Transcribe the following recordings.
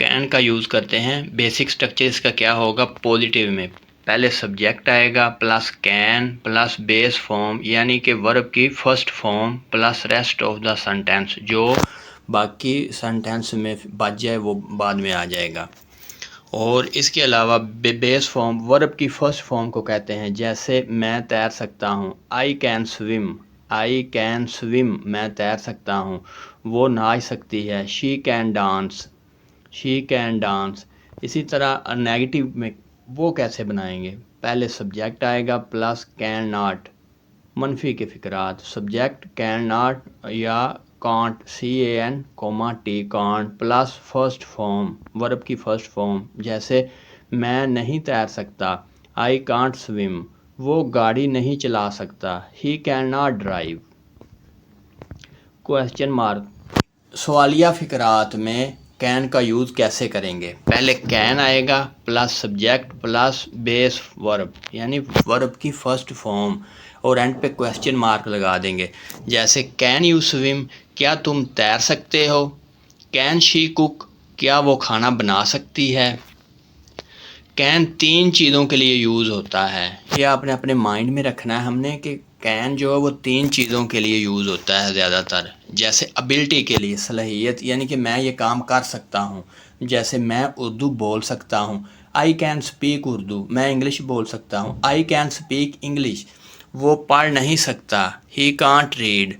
Can का use करते हैं। बेसिक स्ट्रक्चर इसका क्या होगा, पॉजिटिव में पहले सब्जेक्ट आएगा plus can plus base form यानी कि वर्ब की first form plus rest of the sentence, जो बाकी सेंटेंस में बच जाए वो बाद में आ जाएगा। और इसके अलावा बेस फॉर्म वर्ब की फर्स्ट फॉर्म को कहते हैं, जैसे मैं तैर सकता हूँ, I can swim, I can swim, मैं तैर सकता हूँ। वो नाच सकती है, she can dance, she can dance. इसी तरह नेगेटिव में वो कैसे बनाएंगे, पहले सब्जेक्ट आएगा प्लस कैन नॉट, मनफी के फिक्रात, सब्जेक्ट कैन नॉट या can't, CAN T can't plus first form verb की फर्स्ट फॉर्म, जैसे मैं नहीं तैर सकता, आई कांट स्विम, वो गाड़ी नहीं चला सकता, he can not drive. Question mark, सवालिया फिक्रात में कैन का यूज़ कैसे करेंगे, पहले कैन आएगा plus subject plus base verb यानी वर्ब की फर्स्ट फॉर्म और एंड पे क्वेश्चन मार्क लगा देंगे, जैसे कैन यू स्विम, क्या तुम तैर सकते हो, कैन शी कुक, क्या वो खाना बना सकती है। कैन 3 चीज़ों के लिए यूज़ होता है, ये आपने अपने माइंड में रखना है हमने कि कैन जो है वो 3 चीज़ों के लिए यूज़ होता है ज़्यादातर, जैसे एबिलिटी के लिए, सलाहियत यानी कि मैं ये काम कर सकता हूँ, जैसे मैं उर्दू बोल सकता हूँ, आई कैन स्पीक उर्दू, मैं इंग्लिश बोल सकता हूँ, आई कैन स्पीक इंग्लिश, वो पढ़ नहीं सकता, he can't read,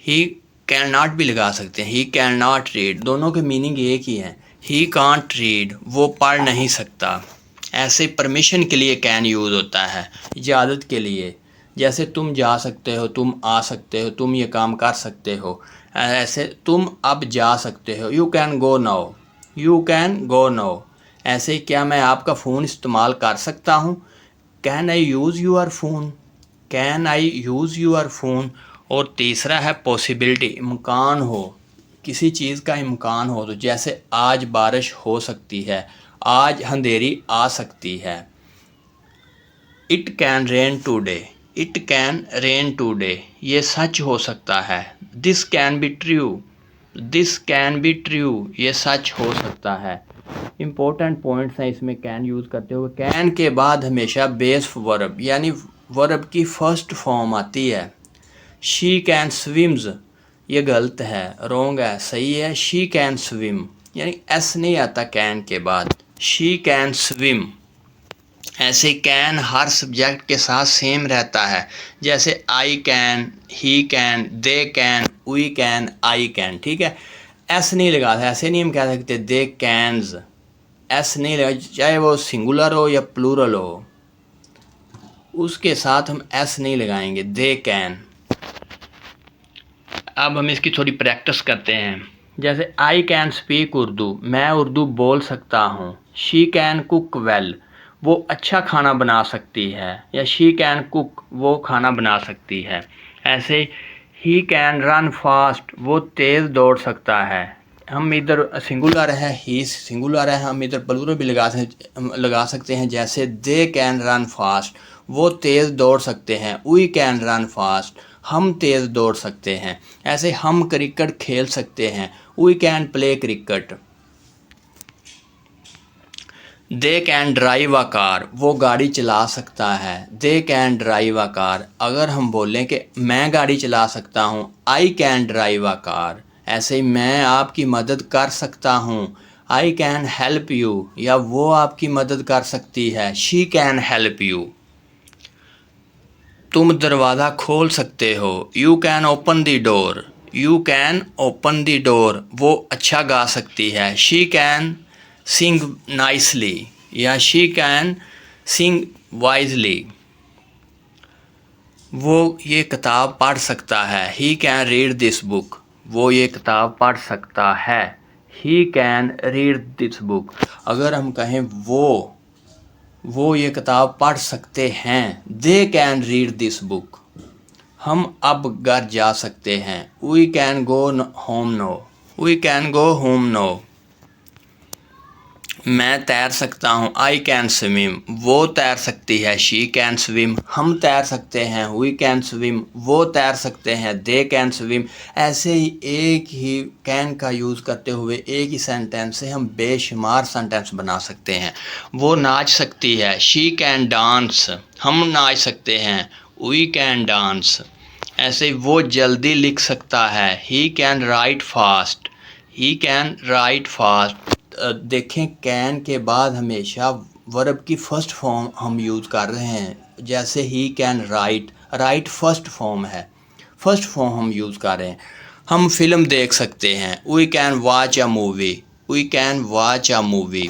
he can not भी लगा सकते हैं, ही कैन नॉट रीड, दोनों के मीनिंग एक ही हैं, ही कांट रीड, वो पढ़ नहीं सकता। ऐसे परमिशन के लिए कैन यूज़ होता है, इजाज़त के लिए, जैसे तुम जा सकते हो, तुम आ सकते हो, तुम ये काम कर सकते हो, ऐसे तुम अब जा सकते हो, you can go now, you can go now. ऐसे क्या मैं आपका फ़ोन इस्तेमाल कर सकता हूँ, can I use your phone, can I use your phone. और तीसरा है पॉसिबिलिटी, इम्कान हो, किसी चीज़ का इम्कान हो, तो जैसे आज बारिश हो सकती है, आज अंधेरी आ सकती है। It can rain today, it can rain today, ये सच हो सकता है। This can be true, this can be true, ये सच हो सकता है। इम्पोर्टेंट पॉइंट्स हैं इसमें कैन यूज़ करते हुए, कैन के बाद हमेशा बेस वर्ब यानी वर्ब की फर्स्ट फॉर्म आती है। शी कैन स्विम्स, ये गलत है, रॉन्ग है, सही है, शी कैन स्विम यानी एस नहीं आता कैन के बाद, शी कैन स्विम। ऐसे कैन हर सब्जेक्ट के साथ सेम रहता है, जैसे I can, he can, they can, we can, I can, ठीक है। एस नहीं लगा, ऐसे नहीं हम कह सकते दे कैन्स, एस नहीं लगा, चाहे वो सिंगुलर हो या प्लूरल हो, उसके साथ हम एस नहीं लगाएंगे, दे कैन। अब हम इसकी थोड़ी प्रैक्टिस करते हैं, जैसे आई कैन स्पीक उर्दू, मैं उर्दू बोल सकता हूँ, शी कैन कुक वेल, वो अच्छा खाना बना सकती है, या शी कैन कुक, वो खाना बना सकती है। ऐसे ही कैन रन फास्ट, वो तेज़ दौड़ सकता है। हम इधर सिंगुलर है, ही सिंगुलर है, हम इधर प्लूरल भी लगा सकते हैं, जैसे दे कैन रन फास्ट, वो तेज़ दौड़ सकते हैं, वी कैन रन फास्ट, हम तेज़ दौड़ सकते हैं। ऐसे हम क्रिकेट खेल सकते हैं, we can play cricket. They can drive a car, वो गाड़ी चला सकता है, they can drive a car. अगर हम बोलें कि मैं गाड़ी चला सकता हूँ, I can drive a car, ऐसे ही मैं आपकी मदद कर सकता हूँ, आई कैन हेल्प यू, या वो आपकी मदद कर सकती है, शी कैन हेल्प यू। तुम दरवाज़ा खोल सकते हो, you can open the door, you can open the door, वो अच्छा गा सकती है, शी कैन सिंग नाइसली, या शी कैन सिंग वाइजली, वो ये किताब पढ़ सकता है, he can read this book, वो ये किताब पढ़ सकता है, he can read this book. अगर हम कहें वो ये किताब पढ़ सकते हैं, they can read this book, हम अब घर जा सकते हैं, we can go home no, we can go home no. मैं तैर सकता हूँ, आई कैन स्विम। वो तैर सकती है, शी कैन स्विम। हम तैर सकते हैं, वी कैन स्विम। वो तैर सकते हैं, दे कैन स्विम। ऐसे ही एक ही कैन का यूज़ करते हुए एक ही सेंटेंस से हम बेशुमार सेंटेंस बना सकते हैं। वो नाच सकती है, शी कैन डांस। हम नाच सकते हैं, वी कैन डांस। ऐसे ही वो जल्दी लिख सकता है, ही can right fast. He can right fast. देखें, कैन के बाद हमेशा वर्ब की फर्स्ट फॉर्म हम यूज़ कर रहे हैं। जैसे he can write, write first form है, फर्स्ट फॉर्म हम यूज़ कर रहे हैं। हम फिल्म देख सकते हैं, we can watch a movie. We can watch a movie.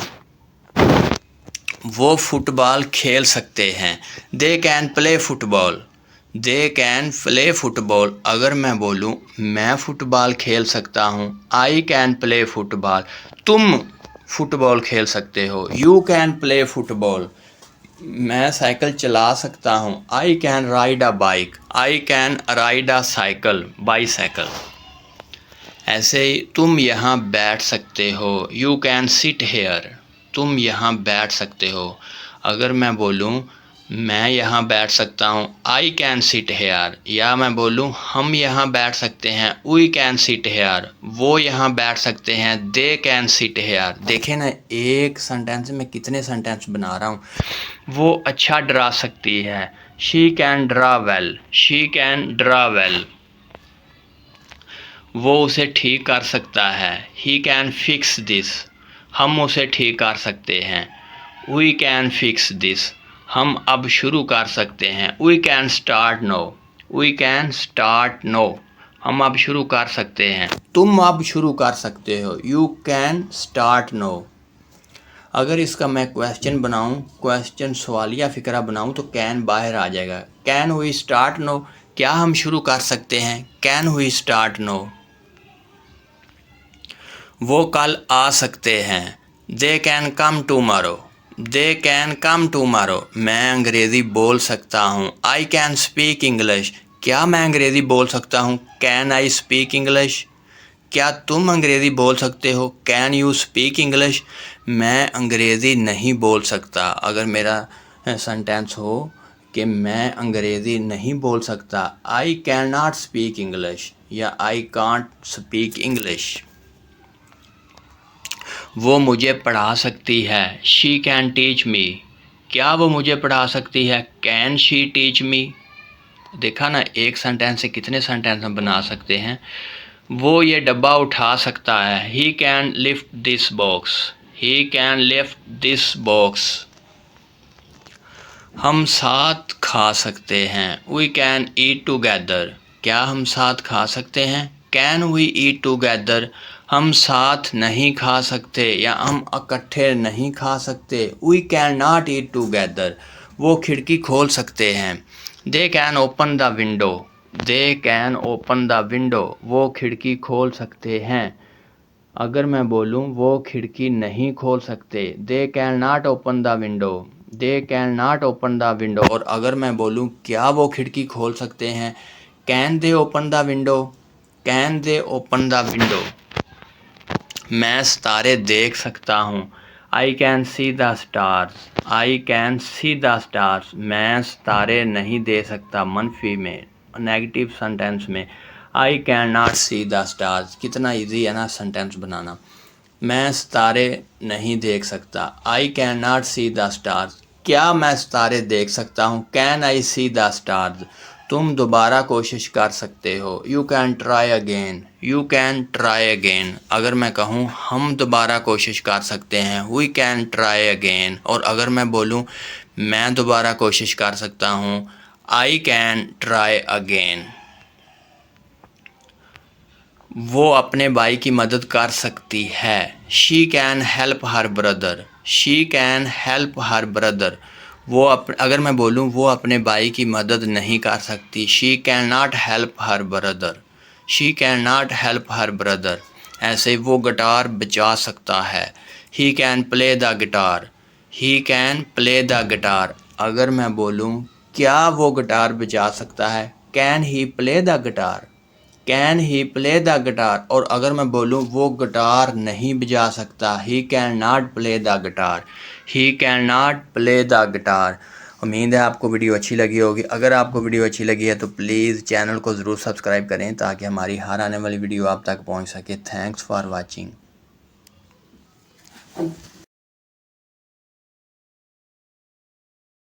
वो फुटबॉल खेल सकते हैं, they can play football. They can play football. अगर मैं बोलूँ मैं फ़ुटबॉल खेल सकता हूँ, आई कैन प्ले फुटबॉल। तुम फुटबॉल खेल सकते हो, यू कैन प्ले फुटबॉल। मैं साइकिल चला सकता हूँ, I can ride a bike. I can ride a cycle, bicycle. ऐसे ही तुम यहाँ बैठ सकते हो, यू कैन सिट हेयर। तुम यहाँ बैठ सकते हो। अगर मैं बोलूँ मैं यहाँ बैठ सकता हूँ, आई कैन सिट हेयर। या मैं बोलूँ हम यहाँ बैठ सकते हैं, वी कैन सिट हेयर। वो यहाँ बैठ सकते हैं, दे कैन सिट हेयर। देखें ना, एक सेंटेंस में कितने सेंटेंस बना रहा हूँ। वो अच्छा ड्रा सकती है, she can draw well. She can draw well. वो उसे ठीक कर सकता है, ही कैन फिक्स दिस। हम उसे ठीक कर सकते हैं, वी कैन फिक्स दिस। हम अब शुरू कर सकते हैं, we can start no. We can start no. हम अब शुरू कर सकते हैं, तुम अब शुरू कर सकते हो, यू कैन स्टार्ट नो। अगर इसका मैं क्वेश्चन बनाऊं, क्वेश्चन सवालिया फ़िक्रा बनाऊं, तो कैन बाहर आ जाएगा। Can we start no. क्या हम शुरू कर सकते हैं, कैन वी स्टार्ट नो। वो कल आ सकते हैं, they can come tomorrow. They can come tomorrow. मैं अंग्रेज़ी बोल सकता हूँ, आई कैन स्पीक इंग्लिश। क्या मैं अंग्रेज़ी बोल सकता हूँ, कैन आई स्पीक इंग्लिश। क्या तुम अंग्रेज़ी बोल सकते हो, कैन यू स्पीक इंग्लिश। मैं अंग्रेज़ी नहीं बोल सकता। अगर मेरा सेंटेंस हो कि मैं अंग्रेज़ी नहीं बोल सकता, I can not speak English या आई कांट स्पीक इंग्लिश। वो मुझे पढ़ा सकती है, शी कैन टीच मी। क्या वो मुझे पढ़ा सकती है, कैन शी टीच मी। देखा ना, एक सेंटेंस से कितने सेंटेंस हम बना सकते हैं। वो ये डब्बा उठा सकता है, he can lift this box. He can lift this box. हम साथ खा सकते हैं, वी कैन ईट टुगेदर। क्या हम साथ खा सकते हैं, कैन वी ईट टुगेदर। हम साथ नहीं खा सकते या हम इकट्ठे नहीं खा सकते, we can not eat together. वो खिड़की खोल सकते हैं, they can open the window. They can open the window. वो खिड़की खोल सकते हैं। अगर मैं बोलूँ वो खिड़की नहीं खोल सकते, they can not open the window. They can not open the window. और अगर मैं बोलूँ क्या वो खिड़की खोल सकते हैं, can they open the window. Can they open the window. मैं सितारे देख सकता हूँ, I can see the stars. I can see the stars. मैं सितारे नहीं दे सकता, मनफी में, नेगेटिव सेंटेंस में, I can not see the stars. कितना इजी है ना सेंटेंस बनाना। मैं सितारे नहीं देख सकता, I can not see the stars. क्या मैं सितारे देख सकता हूँ, can I see the stars. तुम दोबारा कोशिश कर सकते हो, you can try again. You can try again. अगर मैं कहूँ हम दोबारा कोशिश कर सकते हैं, वी कैन ट्राई अगेन। और अगर मैं बोलूँ मैं दोबारा कोशिश कर सकता हूँ, आई कैन ट्राई अगेन। वो अपने भाई की मदद कर सकती है, she can help her brother. She can help her brother. अगर मैं बोलूँ वो अपने भाई की मदद नहीं कर सकती, she can not help her brother. She can not help her brother. ऐसे वो गिटार बजा सकता है, he can play the guitar. He can play the guitar. अगर मैं बोलूँ क्या वो गिटार बजा सकता है, can he play the guitar. Can he play the guitar, और अगर मैं बोलूँ वो गिटार नहीं बजा सकता, he can not play the guitar, he can not play the guitar. उम्मीद है आपको वीडियो अच्छी लगी होगी। अगर आपको वीडियो अच्छी लगी है तो प्लीज़ चैनल को ज़रूर सब्सक्राइब करें ताकि हमारी हर आने वाली वीडियो आप तक पहुंच सके। Thanks for watching.